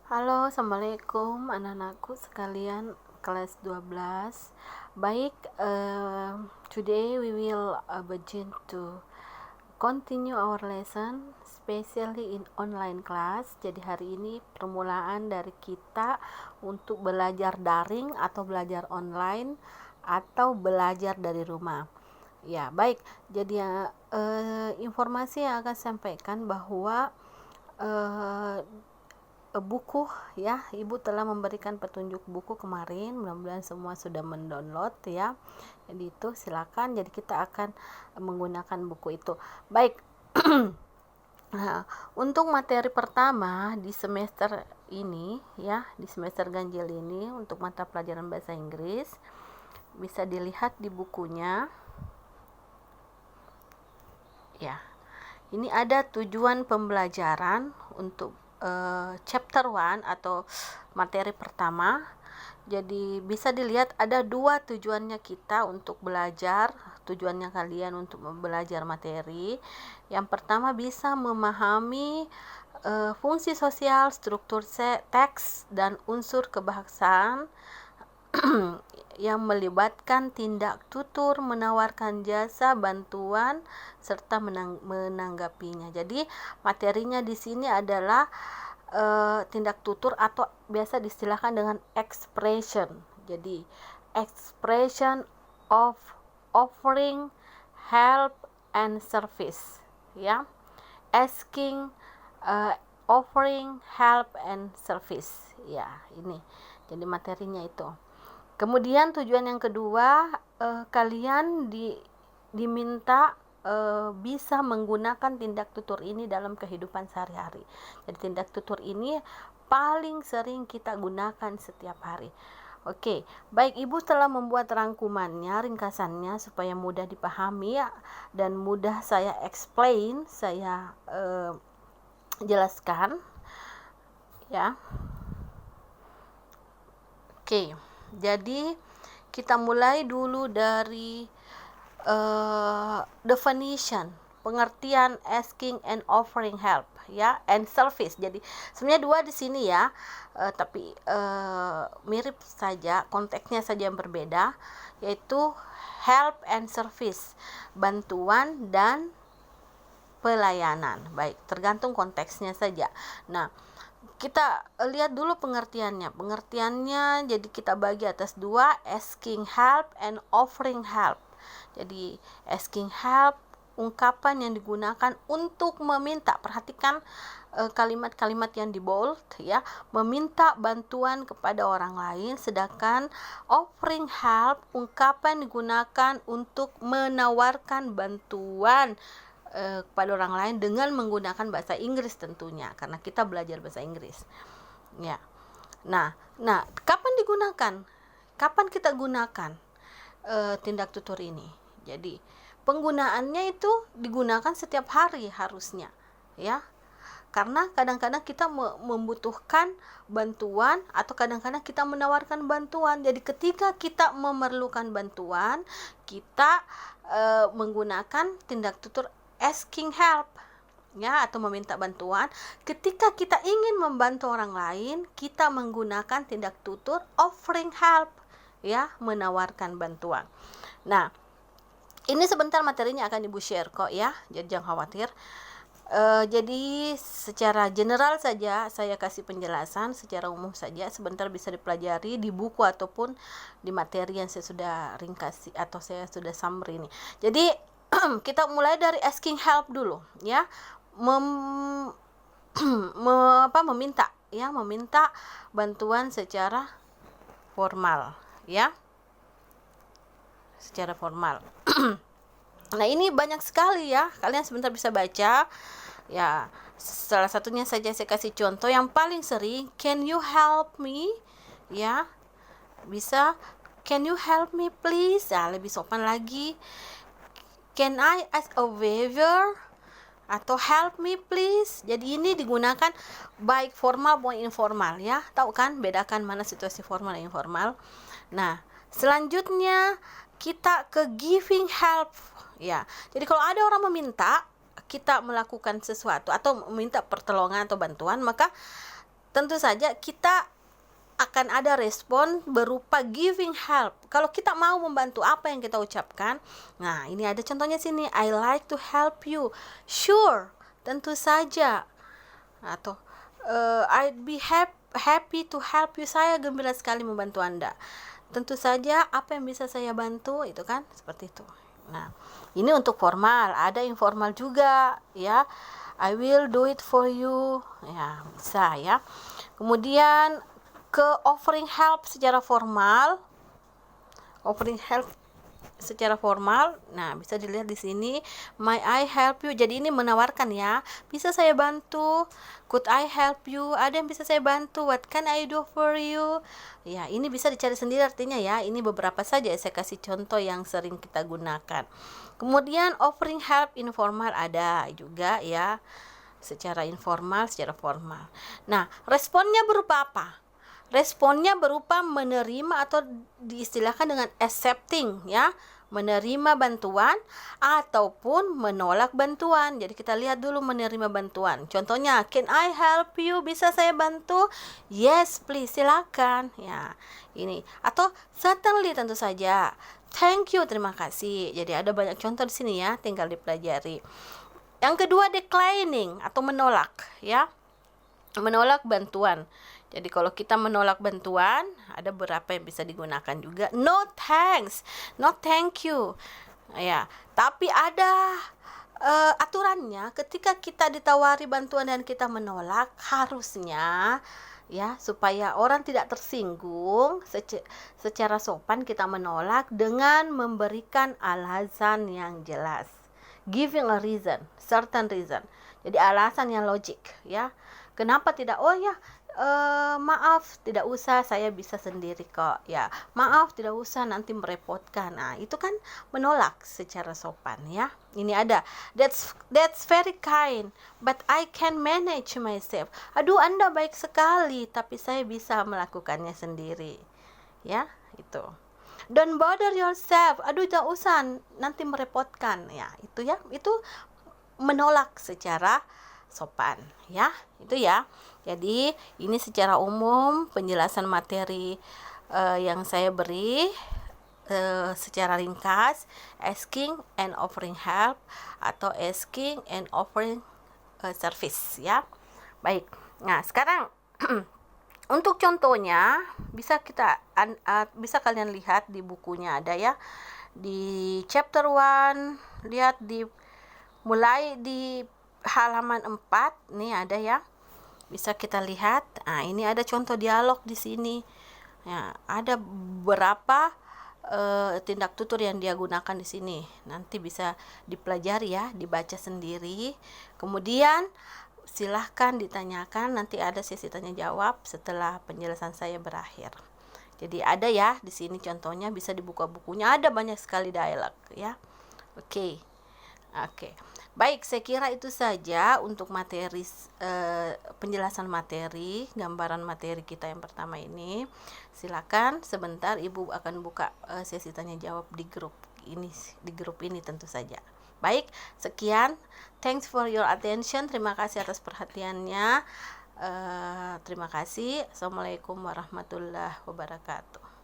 Halo, Assalamualaikum anak-anakku sekalian kelas 12. Baik, today we will begin to continue our lesson, especially in online class. Jadi hari ini permulaan dari kita untuk belajar daring atau belajar online atau belajar dari rumah. Ya, baik. Jadi informasi yang akan sampaikan bahwa buku ya, Ibu telah memberikan petunjuk buku kemarin, mudah-mudahan semua sudah mendownload ya. Jadi itu silakan, jadi kita akan menggunakan buku itu. Baik. Nah, untuk materi pertama di semester ini ya, di semester ganjil ini untuk mata pelajaran bahasa Inggris bisa dilihat di bukunya ya. Ini ada tujuan pembelajaran untuk chapter 1 atau materi pertama. Jadi bisa dilihat ada dua tujuannya kita untuk belajar, tujuannya kalian untuk belajar materi. Yang pertama bisa memahami fungsi sosial, struktur teks, dan unsur kebahasaan yang melibatkan tindak tutur, menawarkan jasa, bantuan, serta menanggapinya. Jadi materinya di sini adalah tindak tutur atau biasa distilahkan dengan expression. Jadi expression of offering help and service, ya. Asking, offering help and service, ya. Ini jadi materinya itu. Kemudian tujuan yang kedua, kalian diminta bisa menggunakan tindak tutur ini dalam kehidupan sehari-hari. Jadi tindak tutur ini paling sering kita gunakan setiap hari. Oke, baik, Ibu telah membuat rangkumannya, ringkasannya supaya mudah dipahami ya, dan mudah saya explain, saya jelaskan ya. Oke. Jadi kita mulai dulu dari definition, pengertian asking and offering help ya, and service. Jadi sebenarnya dua di sini ya, tapi mirip saja, konteksnya saja yang berbeda, yaitu help and service, bantuan dan pelayanan. Baik, tergantung konteksnya saja. Nah, kita lihat dulu pengertiannya. Pengertiannya jadi kita bagi atas dua, asking help and offering help. Jadi asking help, ungkapan yang digunakan untuk meminta. Perhatikan kalimat-kalimat yang di bold ya, meminta bantuan kepada orang lain. Sedangkan offering help, ungkapan digunakan untuk menawarkan bantuan kepada orang lain dengan menggunakan bahasa Inggris tentunya, karena kita belajar bahasa Inggris ya. Nah kapan digunakan, kapan kita gunakan tindak tutur ini? Jadi penggunaannya itu digunakan setiap hari harusnya ya, karena kadang-kadang kita membutuhkan bantuan atau kadang-kadang kita menawarkan bantuan. Jadi ketika kita memerlukan bantuan, kita menggunakan tindak tutur asking help ya, atau meminta bantuan. Ketika kita ingin membantu orang lain, kita menggunakan tindak tutur offering help ya, menawarkan bantuan. Nah, ini sebentar materinya akan Ibu share kok ya, jadi jangan khawatir. Jadi secara general saja saya kasih penjelasan, secara umum saja, sebentar bisa dipelajari di buku ataupun di materi yang saya sudah ringkasi atau saya sudah summary ini. Jadi kita mulai dari asking help dulu ya, meminta ya, meminta bantuan secara formal ya, secara formal. Nah, ini banyak sekali ya, kalian sebentar bisa baca ya. Salah satunya saja saya kasih contoh yang paling sering, can you help me ya, bisa can you help me please ya, lebih sopan lagi. Can I ask a favor atau help me please. Jadi ini digunakan baik formal maupun informal ya. Tahu kan bedakan mana situasi formal dan informal. Nah, selanjutnya kita ke giving help ya. Jadi kalau ada orang meminta kita melakukan sesuatu atau meminta pertolongan atau bantuan, maka tentu saja kita akan ada respon berupa giving help. Kalau kita mau membantu apa yang kita ucapkan, nah ini ada contohnya sini, I like to help you. Sure, tentu saja. Atau I'd be happy to help you. Saya gembira sekali membantu Anda. Tentu saja, apa yang bisa saya bantu, itu kan seperti itu. Nah, ini untuk formal. Ada informal juga, ya. I will do it for you. Ya, bisa ya. Kemudian ke offering help secara formal. Nah, bisa dilihat di sini, may I help you. Jadi ini menawarkan ya, bisa saya bantu. Could I help you? Ada yang bisa saya bantu? What can I do for you? Ya, ini bisa dicari sendiri artinya ya. Ini beberapa saja saya kasih contoh yang sering kita gunakan. Kemudian offering help informal ada juga ya, secara informal, secara formal. Nah, responnya berupa apa? Responnya berupa menerima atau diistilahkan dengan accepting ya, menerima bantuan ataupun menolak bantuan. Jadi kita lihat dulu menerima bantuan. Contohnya, can I help you? Bisa saya bantu? Yes, please, silakan. Ya, ini. Atau certainly, tentu saja. Thank you, terima kasih. Jadi ada banyak contoh di sini ya, tinggal dipelajari. Yang kedua, declining atau menolak ya. Menolak bantuan. Jadi kalau kita menolak bantuan, ada beberapa yang bisa digunakan juga. No thanks, no thank you. Ya, tapi ada aturannya. Ketika kita ditawari bantuan dan kita menolak, harusnya ya, supaya orang tidak tersinggung, secara sopan kita menolak dengan memberikan alasan yang jelas. Giving a reason, certain reason. Jadi alasan yang logik ya. Kenapa tidak? Oh ya, maaf, tidak usah, saya bisa sendiri kok. Ya, maaf, tidak usah, nanti merepotkan. Nah, itu kan menolak secara sopan ya. Ini ada, that's very kind, but I can manage myself. Aduh, Anda baik sekali, tapi saya bisa melakukannya sendiri. Ya, itu. Don't bother yourself. Aduh, tidak usah, nanti merepotkan. Ya, itu ya. Itu menolak secara sopan ya. Itu ya. Jadi ini secara umum penjelasan materi yang saya beri secara ringkas, asking and offering help atau asking and offering service ya. Baik. Nah, sekarang untuk contohnya bisa bisa kalian lihat di bukunya ada ya. Di chapter 1 lihat mulai di halaman 4 nih ada ya. Bisa kita lihat. Nah, ini ada contoh dialog di sini. Ya, ada beberapa tindak tutur yang dia gunakan di sini. Nanti bisa dipelajari ya, dibaca sendiri. Kemudian silahkan ditanyakan, nanti ada sesi tanya jawab setelah penjelasan saya berakhir. Jadi ada ya di sini contohnya, bisa dibuka bukunya, ada banyak sekali dialog ya. Oke. Baik, saya kira itu saja untuk materi penjelasan materi, gambaran materi kita yang pertama ini. Silakan sebentar, Ibu akan buka sesi tanya jawab di grup ini tentu saja. Baik, sekian. Thanks for your attention. Terima kasih atas perhatiannya. Terima kasih. Assalamualaikum warahmatullahi wabarakatuh.